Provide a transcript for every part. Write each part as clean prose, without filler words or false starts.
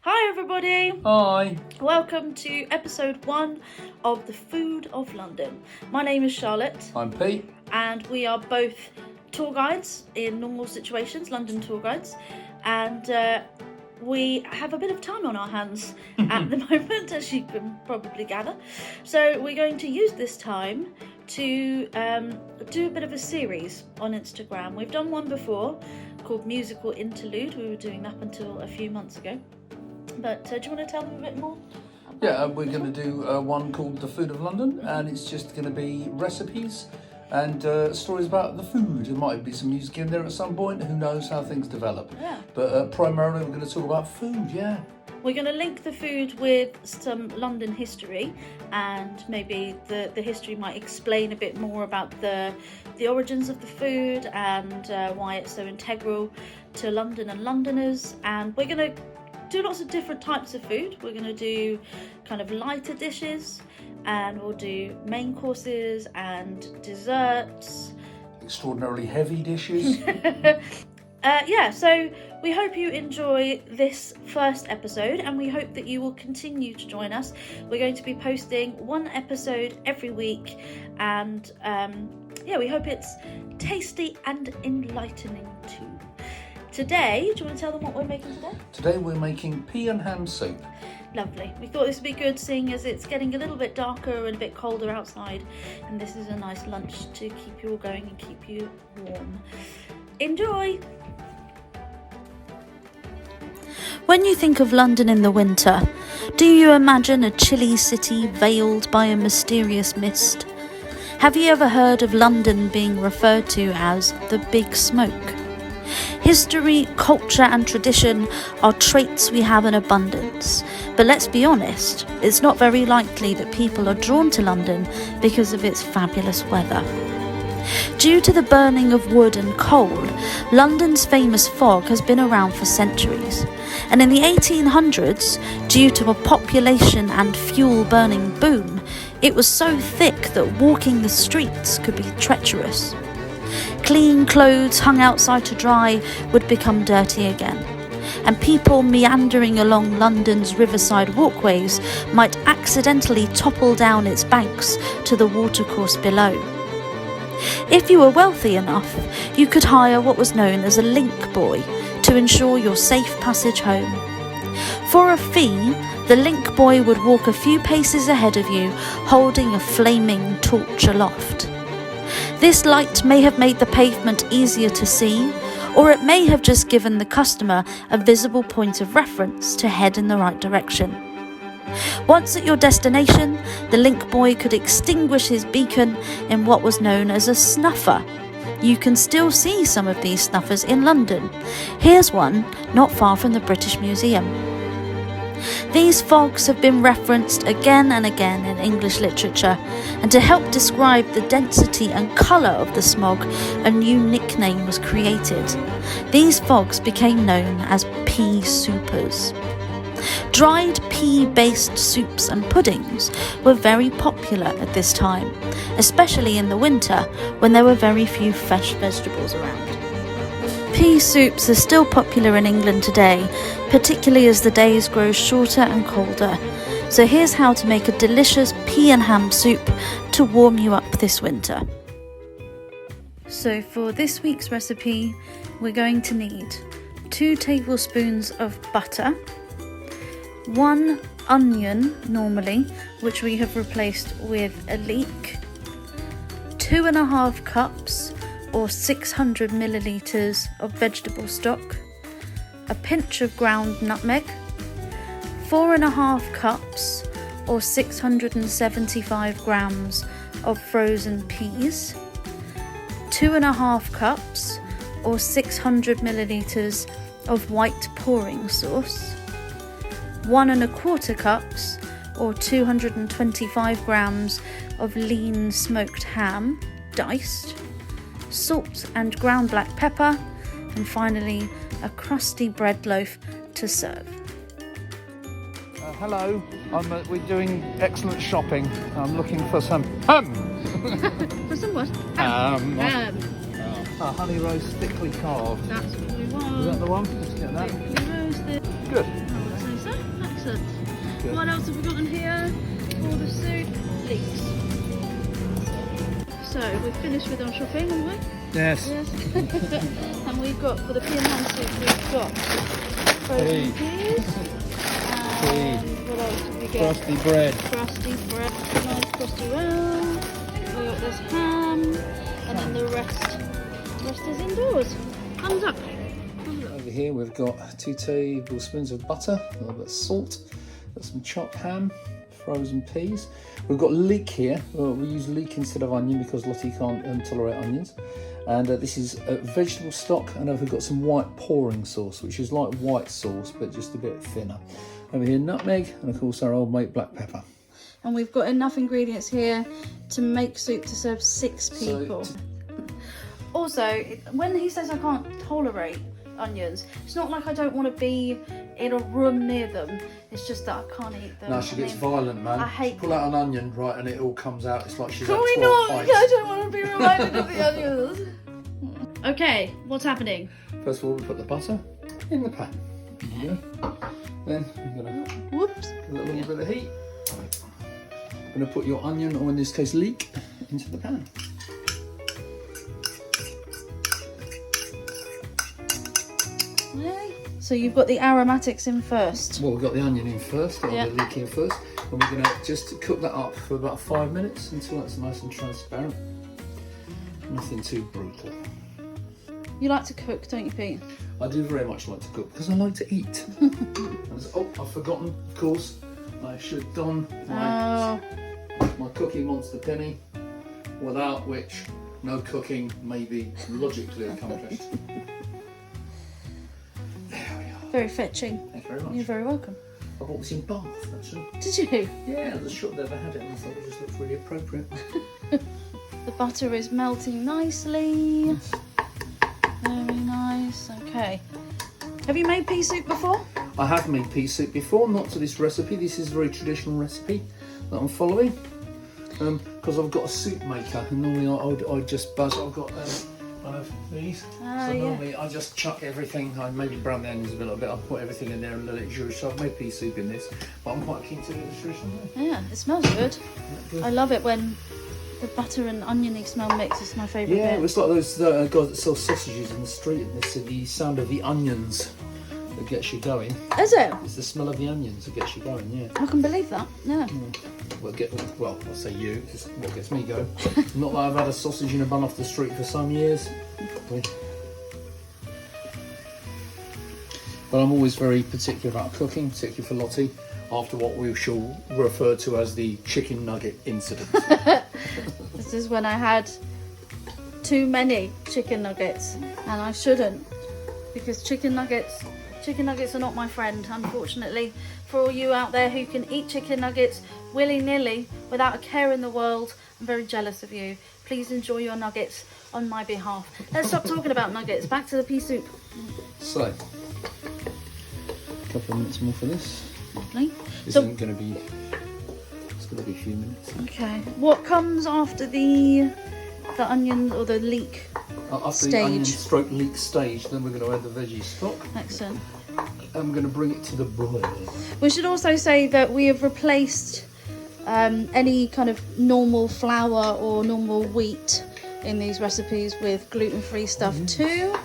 Hi everybody! Hi. Welcome to episode 1 of The Food of London. My name is Charlotte I'm Pete. and we are both tour guides in normal situations, London tour guides, and we have a bit of time on our hands at the moment, as you can probably gather. So we're going to use this time to do a bit of a series on Instagram. We've done one before called Musical Interlude. We were doing that until a few months ago. But do you want to tell them a bit more? Yeah, we're going to do one called The Food of London, and it's just going to be recipes and stories about the food. There might be some music in there at some point. Who knows how things develop? Yeah. But primarily we're going to talk about food, yeah. We're going to link the food with some London history, and maybe the history might explain a bit more about the origins of the food and why it's so integral to London and Londoners. And we're going to do lots of different types of food. We're going to do kind of lighter dishes, and we'll do main courses and desserts. Extraordinarily heavy dishes. So we hope you enjoy this first episode, and we hope that you will continue to join us. We're going to be posting one episode every week, and we hope it's tasty and enlightening too. Today, do you want to tell them what we're making today? Today we're making pea and ham soup. Lovely. We thought this would be good, seeing as it's getting a little bit darker and a bit colder outside, and this is a nice lunch to keep you all going and keep you warm. Enjoy! When you think of London in the winter, do you imagine a chilly city veiled by a mysterious mist? Have you ever heard of London being referred to as the Big Smoke? History, culture and tradition are traits we have in abundance, but let's be honest, it's not very likely that people are drawn to London because of its fabulous weather. Due to the burning of wood and coal, London's famous fog has been around for centuries, and in the 1800s, due to a population and fuel burning boom, it was so thick that walking the streets could be treacherous. Clean clothes hung outside to dry would become dirty again, and people meandering along London's riverside walkways might accidentally topple down its banks to the watercourse below. If you were wealthy enough, you could hire what was known as a link boy to ensure your safe passage home. For a fee, the link boy would walk a few paces ahead of you, holding a flaming torch aloft. This light may have made the pavement easier to see, or it may have just given the customer a visible point of reference to head in the right direction. Once at your destination, the link boy could extinguish his beacon in what was known as a snuffer. You can still see some of these snuffers in London. Here's one not far from the British Museum. These fogs have been referenced again and again in English literature, and to help describe the density and colour of the smog, a new nickname was created. These fogs became known as pea soupers. Dried pea-based soups and puddings were very popular at this time, especially in the winter when there were very few fresh vegetables around. Pea soups are still popular in England today, particularly as the days grow shorter and colder. So here's how to make a delicious pea and ham soup to warm you up this winter. So for this week's recipe, we're going to need 2 tablespoons of butter, 1 onion normally, which we have replaced with a leek, 2.5 cups or 600 millilitres of vegetable stock, a pinch of ground nutmeg, 4.5 cups or 675 grams of frozen peas, 2.5 cups or 600 millilitres of white pouring sauce, 1.25 cups or 225 grams of lean smoked ham, diced, salt and ground black pepper, and finally a crusty bread loaf to serve. Hello, we're doing excellent shopping. I'm looking for some ham. For some what? Honey roast thickly carved. That's what we want. Is that the one? Let's get that. Thickly roasted. Good. So, Excellent. Good. What else have we got in here for the soup? Leeks. So we've finished with our shopping, haven't we? Yes. Yes. And we've got, for the pea and ham soup, we've got frozen peas. And what else did we get? Frosty bread. Frosty bread. Nice crusty round. We got this ham. And then the rest is indoors. Thumbs up. Over here we've got 2 tablespoons of butter, a little bit of salt, got some chopped ham, frozen peas. We've got leek here. Well, we use leek instead of onion because Lottie can't tolerate onions. And this is vegetable stock, and we've got some white pouring sauce, which is like white sauce but just a bit thinner. Over here, nutmeg, and of course our old mate black pepper. And we've got enough ingredients here to make soup to serve 6 people. Also, when he says I can't tolerate onions, it's not like I don't want to be in a room near them. It's just that I can't eat them. No, she gets violent, man. I hate Pull out an onion, right, and it all comes out. It's like she's Can had we 12 not? pints. I don't want to be reminded of the onions. Okay, what's happening? First of all, we put the butter in the pan. There you go. Then we're going to Whoops. give it a little bit of heat. I'm going to put your onion, or in this case leek, into the pan. So you've got the aromatics in first. Well, we've got the onion in first, got Yeah. the leek in first, and we're going to just cook that up for about 5 minutes until it's nice and transparent. Nothing too brutal. You like to cook, don't you, Pete? I do very much like to cook because I like to eat. Oh, I've forgotten, of course. I should have done my Cookie Monster penny, without which no cooking may be logically accomplished. There we are. Very fetching. Thank you very much. You're very welcome. I bought this in Bath, actually. Did you? Yeah, the shop never had it, and I thought it just looked really appropriate. The butter is melting nicely. Very nice. Okay. Have you made pea soup before? I have made pea soup before, not to this recipe. This is a very traditional recipe that I'm following. Because I've got a soup maker, and normally I just buzz. I've got one of these. So normally I just chuck everything. I maybe brown the onions a little bit. I put everything in there and let it juice. So I've made pea soup in this, but I'm quite keen to do the traditional way. Yeah, it smells good. I love it when the butter and oniony smell mix. It's my favourite Yeah, bit. it's like those guys that sell sausages in the street, and it's the sound of the onions that gets you going. Is it? It's the smell of the onions that gets you going. Yeah. I can believe that. Yeah. Well, I'll say you. It's what gets me going. Not that I've had a sausage in a bun off the street for some years. But I'm always very particular about cooking, particularly for Lottie, after what we shall refer to as the chicken nugget incident. This is when I had too many chicken nuggets, and I shouldn't, because chicken nuggets are not my friend, unfortunately. For all you out there who can eat chicken nuggets willy-nilly without a care in the world, I'm very jealous of you. Please enjoy your nuggets on my behalf. Let's stop talking about nuggets. Back to the pea soup. So, a couple of minutes more for this. Lovely. This isn't going to be. It's going to be a few minutes. Okay. What comes after the onion or the leek? After the onion stroke leek stage, then we're going to add the veggie stock. Excellent. I'm going to bring it to the boil. We should also say that we have replaced any kind of normal flour or normal wheat in these recipes with gluten-free stuff too,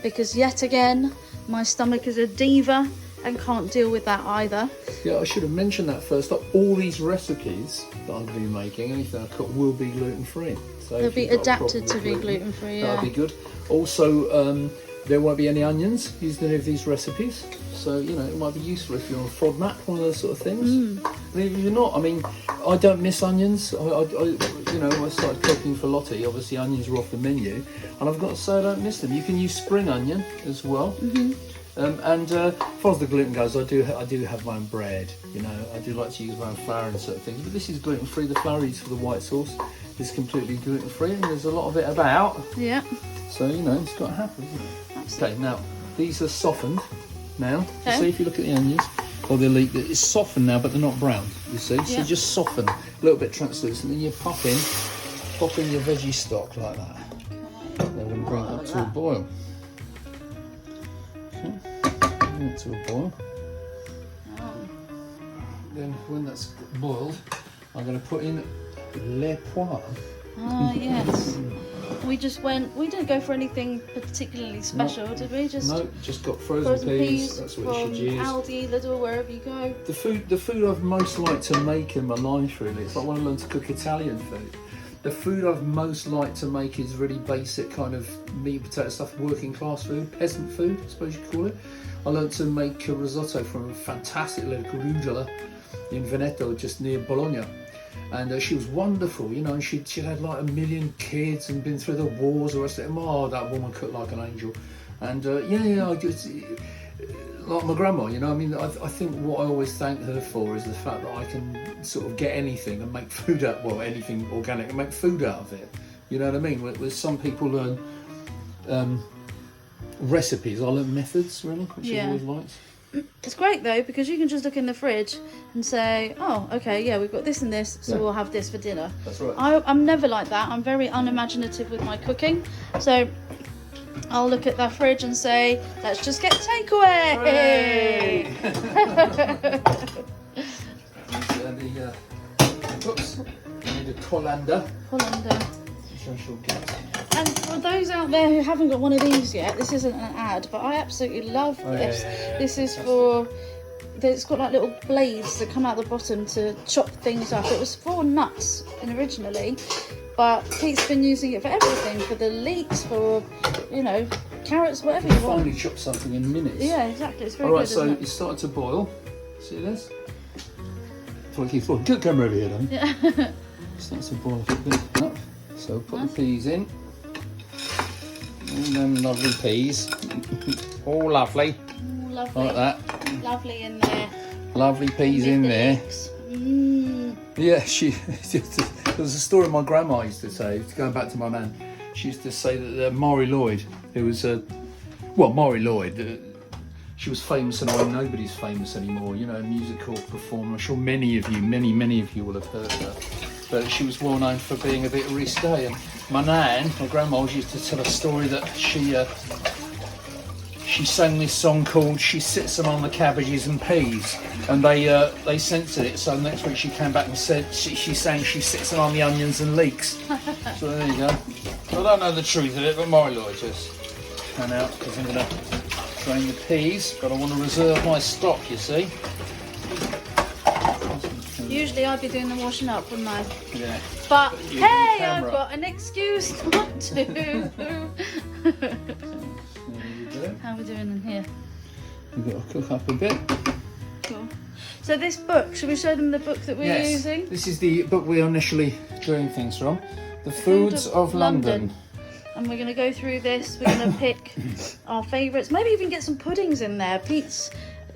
because yet again my stomach is a diva and can't deal with that either. Yeah, I should have mentioned that first up. All these recipes that I'll be making, anything I cook, will be gluten-free. So They'll be adapted to be gluten-free, yeah. That'll be good. Also, there won't be any onions used in any of these recipes. So, you know, it might be useful if you're on a FODMAP, one of those sort of things. And if you're not, I mean, I don't miss onions. I started cooking for Lottie. Obviously, onions were off the menu. And I've got to say I don't miss them. You can use spring onion as well. As far as the gluten goes, I do have my own bread. You know, I do like to use my own flour and certain things. But this is gluten-free. The flour used for the white sauce is completely gluten-free, and there's a lot of it about. Yeah. So, you know, it's got to happen, isn't it? Absolutely. Okay, now, these are softened now. Okay. You see, if you look at the onions, or the leek, it's softened now, but they're not brown, you see? So just soften, a little bit translucent, and then you pop in your veggie stock like that. Then we're going to bring it up to a boil. Okay, bring it to a boil. then when that's boiled, I'm going to put in les pois. Ah, yes. We didn't go for anything particularly special, did we? Just got frozen peas. That's what from you should use. Aldi, Lidl, wherever you go. The food I've most liked to make in my life, really, it's like when I learned to cook Italian food. The food I've most liked to make is really basic kind of meat and potato stuff, working class food, peasant food, I suppose you could call it. I learned to make a risotto from a fantastic little Rugello in Veneto, just near Bologna. And she was wonderful, you know, and she'd had like 1 million kids and been through the wars. Or I said, oh, that woman cooked like an angel. And I just, like my grandma, you know, I mean, I think what I always thank her for is the fact that I can sort of get anything and make food out, well, anything organic and make food out of it. You know what I mean? Where some people learn recipes, I learn methods, really, which I've always liked. It's great though, because you can just look in the fridge and say, oh, okay, yeah, we've got this and this, so we'll have this for dinner. That's right. I'm never like that. I'm very unimaginative with my cooking. So I'll look at the fridge and say, let's just get takeaway. Oops, I need a colander. Colander. Which I shall get. And for those out there who haven't got one of these yet, this isn't an ad, but I absolutely love this. This is it's got like little blades that come out the bottom to chop things up. It was for nuts originally, but Pete's been using it for everything, for the leeks, for, you know, carrots, whatever you want. Finally chop something in minutes. Yeah, exactly. It's very All right, good, so isn't it? it's started to boil. See this? That's what I keep thought. Get the camera over here, then. Yeah. Starts to boil a bit up. So put the peas in. All them lovely peas. All lovely. Ooh, lovely. Like that. Lovely in there. Lovely peas in there. Mmm. Yeah, there was a story my grandma used to say, going back to my nan. She used to say that Maury Lloyd, who was Maury Lloyd, she was famous and nobody's famous anymore, you know, a musical performer. I'm sure many of you will have heard her. But she was well known for being a bit risque. And my nan, my grandma, used to tell a story that she sang this song called "She Sits Among the Cabbages and Peas," and they censored it. So next week she came back and said she sang "She Sits Among the Onions and Leeks." So there you go. I don't know the truth of it, but Maury Lloyd just ran out because I'm going to drain the peas, but I want to reserve my stock, you see. Usually I'd be doing the washing up, wouldn't I? Yeah. But Using hey, the I've camera. got an excuse not to. There you go. How are we doing in here? We've got to cook up a bit. Cool. So this book, should we show them the book that we're using? This is the book we're initially doing things from. The Foods of London. And we're going to go through this. We're going to pick our favourites. Maybe even get some puddings in there.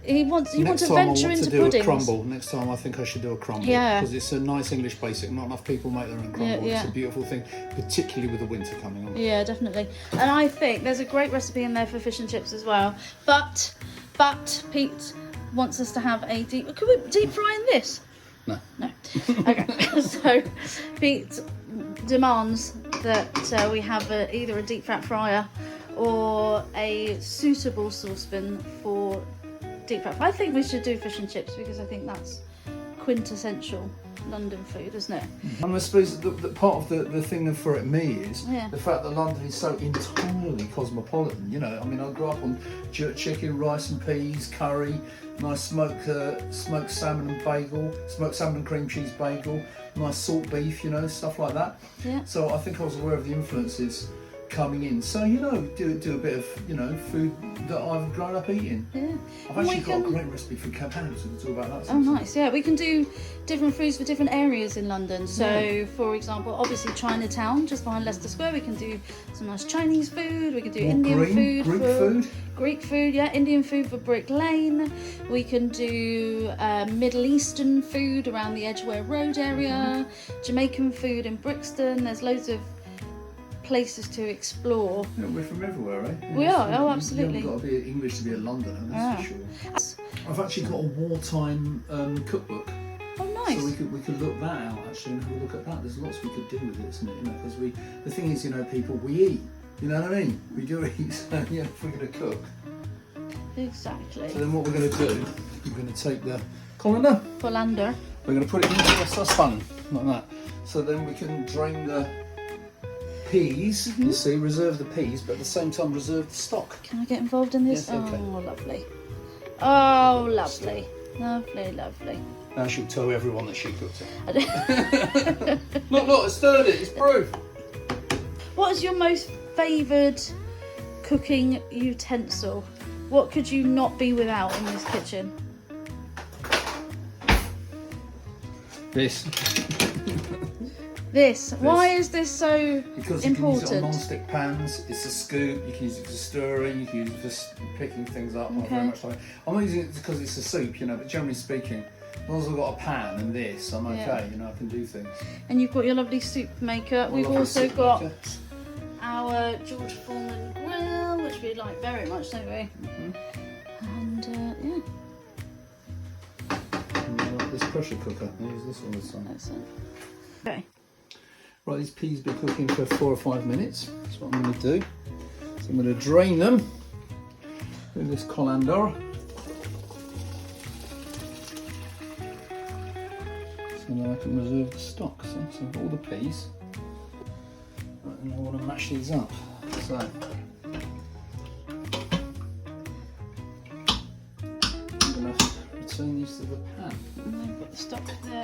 He wants to venture into puddings. A crumble. Next time I think I should do a crumble. Yeah. Because it's a nice English basic. Not enough people make their own crumble. Yeah. It's a beautiful thing, particularly with the winter coming on. Yeah, definitely. And I think there's a great recipe in there for fish and chips as well. But Pete wants us to have a deep... Could we deep fry in this? No. Okay. So Pete demands that we have either a deep fat fryer or a suitable saucepan for deep fat. I think we should do fish and chips because I think that's quintessential London food, isn't it? And I suppose the part of the thing for me is Yeah. the fact that London is so entirely cosmopolitan. You know, I mean, I grew up on jerk chicken, rice and peas, curry, nice smoked salmon and bagel, smoked salmon and cream cheese bagel, nice salt beef, you know, stuff like that. Yeah. So I think I was aware of the influences coming in. So, you know, do a bit of, you know, food that I've grown up eating. Yeah. I've actually got a great recipe for kebabs. We can talk about that Oh, sometime. nice. Yeah, we can do different foods for different areas in London. So, for example, obviously Chinatown, just behind Leicester Square, we can do some nice Chinese food. We can do Indian food. Greek food, yeah. Indian food for Brick Lane. We can do Middle Eastern food around the Edgware Road area. Jamaican food in Brixton. There's loads of places to explore. Yeah, we're from everywhere, eh? We are, oh, absolutely. You haven't got to be English to be a Londoner, that's for sure. I've actually got a wartime cookbook. Oh, nice. So we could look that out actually and have a look at that. There's lots we could do with it, isn't it? You know, because the thing is, you know, people, we eat. You know what I mean? We do eat. So yeah, if we're going to cook. Exactly. So then what we're going to do we're going to take the colander. Colander. We're going to put it into a saucepan like that. So then we can drain the peas. You see, reserve the peas, but at the same time reserve the stock. Can I get involved in this? Yes, okay. Oh, lovely. Oh, lovely. Lovely, lovely. Now she'll tell everyone that she cooked it. Look, I stirred it. It's proof. What is your most favoured cooking utensil? What could you not be without in this kitchen? This. This. Why is this so Because you important? can use it on non-stick pans. It's a scoop. You can use it for stirring. You can use it for picking things up. Not very much like. I'm not using it because it's a soup, you know. But generally speaking, as long as I've got a pan and this, I'm okay. Yeah. You know, I can do things. And you've got your lovely soup maker. My We've lovely also soup got maker. our George Foreman grill, which we like very much, don't we? And yeah, And I like this pressure cooker. I use this all the time. excellent. Okay. Right, these peas be cooking for 4 or 5 minutes. That's what I'm going to do. So I'm going to drain them with this colander. So then I can reserve the stock. So I've got all the peas. Right, and I want to mash these up. So I'm going to return these to the pan. And then put the stock there.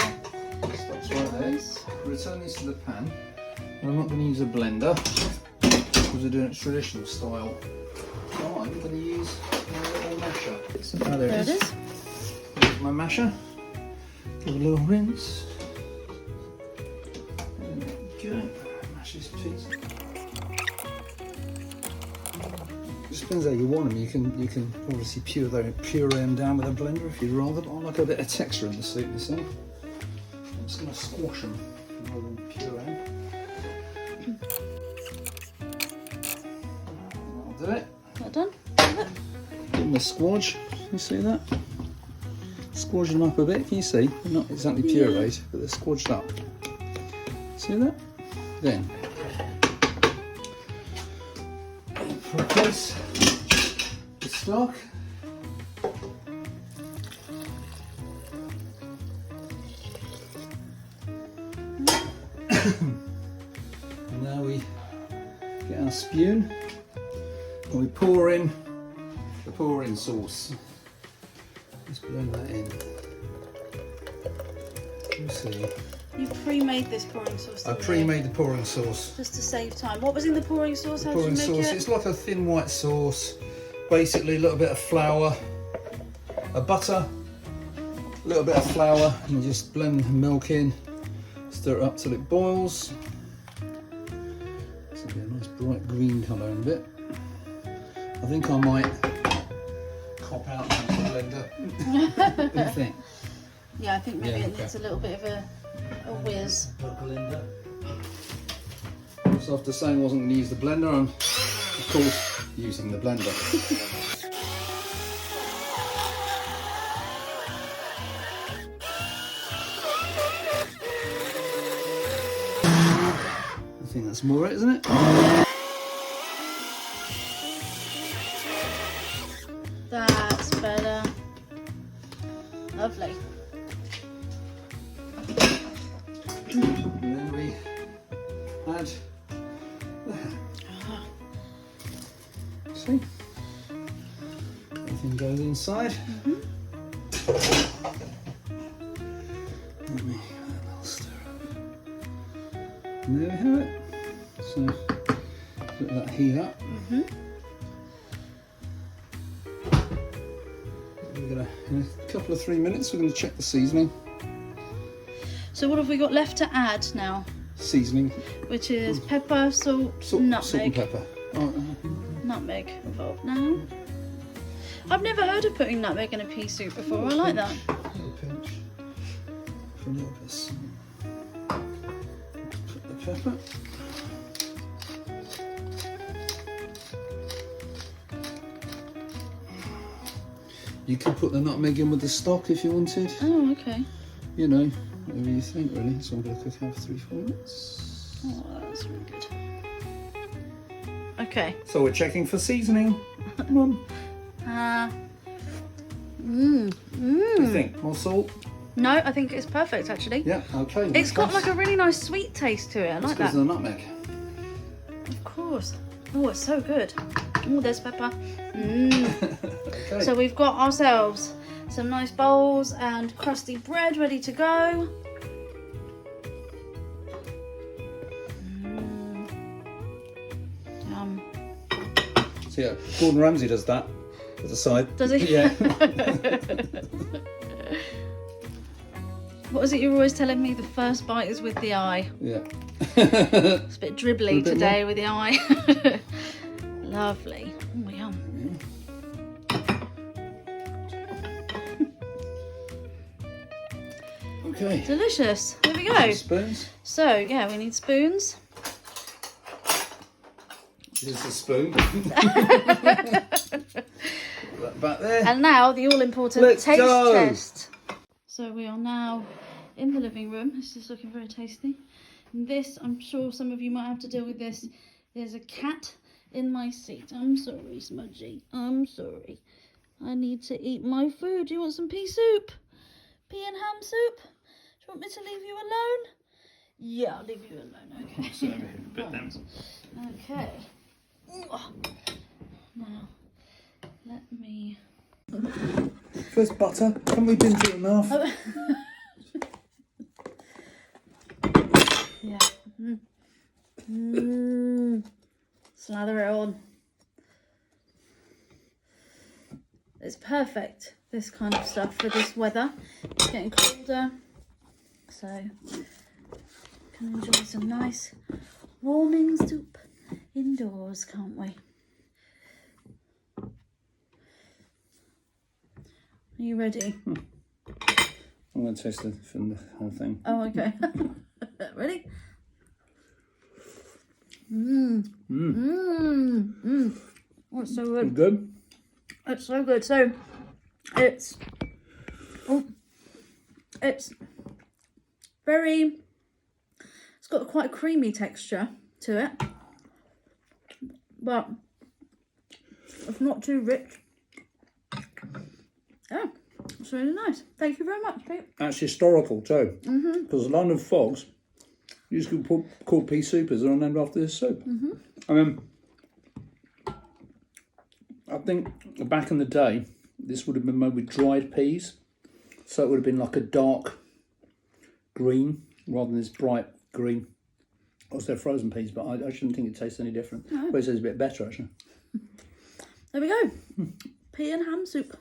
Stock's right there. Return these to the pan. And I'm not going to use a blender because we're doing it traditional style. Oh, I'm going to use my little masher. So now there it is. There's my masher. Give a little rinse. There we go. Mash this piece. It depends how you want them. You can obviously puree them down with a blender if you'd rather. But I like a bit of texture in the soup myself. I'm just going to squash them rather than puree. That'll do it. That done? Give them a squash. You see that? Squash them up a bit. Can you see? They're not exactly pureed, but they're squashed up. See that? Then replace the stock. And now we get our spoon and we pour in the pour-in sauce. Let's blend that in. You see, You've pre-made this pouring sauce. I didn't you? pre-made the pouring sauce. Just to save time. What was in the pouring sauce? How Pouring did you make sauce, it? it's like a thin white sauce. Basically a little bit of flour, a butter, a little bit of flour, and you just blend the milk in, stir it up till it boils. It's a nice bright green colour in a bit. I think I might cop out and use a blender. What do you think? Yeah, I think maybe Yeah, it okay. needs a little bit of a whiz. Blender. So after saying I wasn't going to use the blender, I'm of course using the blender. I think that's more it, isn't it? That's better. Lovely. And then we add that. See? Everything goes inside. Let me give that a little stir up. And there we have it. So let that heat up. We're gonna, in a couple of 3 minutes, we're going to check the seasoning. So what have we got left to add now? Seasoning, Which is pepper, salt, salt and nutmeg. pepper. Oh, Nutmeg involved now. I've never heard of putting nutmeg in a pea soup before. I like that. a little pinch for a little bit of salt. Put the pepper. You could put the nutmeg in with the stock if you wanted. Oh, okay. You know, whatever you think really. So I'm going to cook out for 3-4 minutes. Oh, that's really good. Okay. So we're checking for seasoning. Come on. What do you think? More salt? No, I think it's perfect actually. Yeah, okay. It's got like a really nice sweet taste to it. I like Because that. of the nutmeg. Of course. Oh, it's so good. Oh, there's pepper. Mmm. Okay. So we've got ourselves some nice bowls and crusty bread ready to go. Yum. So yeah, Gordon Ramsay does that as a side. Does he? Yeah. What was it you were always telling me? The first bite is with the eye. Yeah. It's a bit dribbly A bit today with the eye. Lovely. Oh, yum. Okay. Delicious. There we go. Spoons. So, yeah, we need spoons. Here's the spoon. Back there. And now the all-important Let's taste go. test. So we are now in the living room. This is looking very tasty. And this, I'm sure some of you might have to deal with this. There's a cat in my seat. I'm sorry, Smudgy. I'm sorry. I need to eat my food. Do you want some pea soup? Pea and ham soup? Do you want me to leave you alone? Yeah, I'll leave you alone. Okay. Okay. Now, let me... First butter. Can we didn't do enough? Yeah. Slather it on. It's perfect, this kind of stuff for this weather. It's getting colder, so can enjoy some nice warming soup indoors, can't we? Are you ready? I'm going to taste it from the whole thing. Oh, okay. Ready? Oh, it's so good. Good? It's so good. So it's very, it's got quite a creamy texture to it, but it's not too rich. Yeah, it's really nice. Thank you very much, Pete. That's historical too. Because the London Fogs used to be called pea soupers and are named after this soup. I mean, I think back in the day, this would have been made with dried peas. So it would have been like a dark green rather than this bright green. Also, they're frozen peas, but I shouldn't think it tastes any different. No. But it tastes a bit better, actually. There we go. Pea and ham soup.